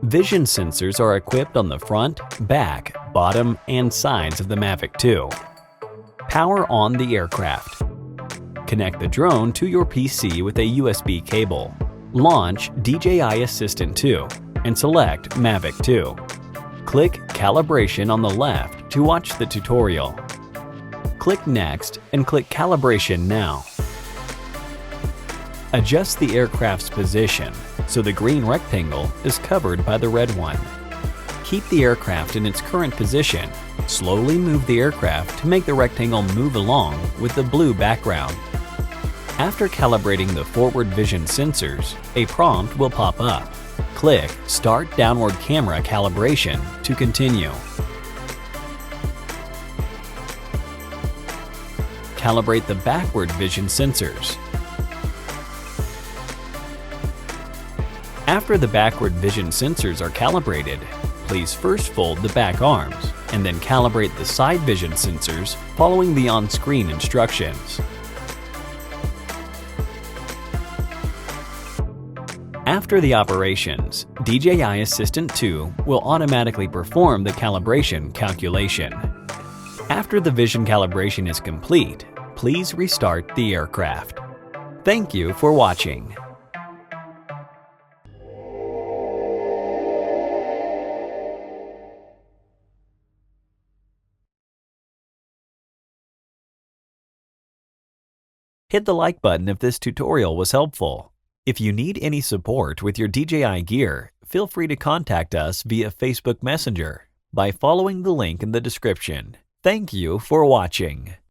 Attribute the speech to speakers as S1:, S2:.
S1: Vision sensors are equipped on the front, back, bottom, and sides of the Mavic 2. Power on the aircraft. Connect the drone to your PC with a USB cable. Launch DJI Assistant 2 and select Mavic 2. Click Calibration on the left to watch the tutorial. Click Next and click Calibration now. Adjust the aircraft's position so the green rectangle is covered by the red one. Keep the aircraft in its current position. Slowly move the aircraft to make the rectangle move along with the blue background. After calibrating the forward vision sensors, a prompt will pop up. Click Start Downward Camera Calibration to continue. Calibrate the backward vision sensors. After the backward vision sensors are calibrated, please first fold the back arms and then calibrate the side vision sensors following the on-screen instructions. After the operations, DJI Assistant 2 will automatically perform the calibration calculation. After the vision calibration is complete, please restart the aircraft. Thank you for watching. Hit the like button if this tutorial was helpful. If you need any support with your DJI gear, feel free to contact us via Facebook Messenger by following the link in the description. Thank you for watching.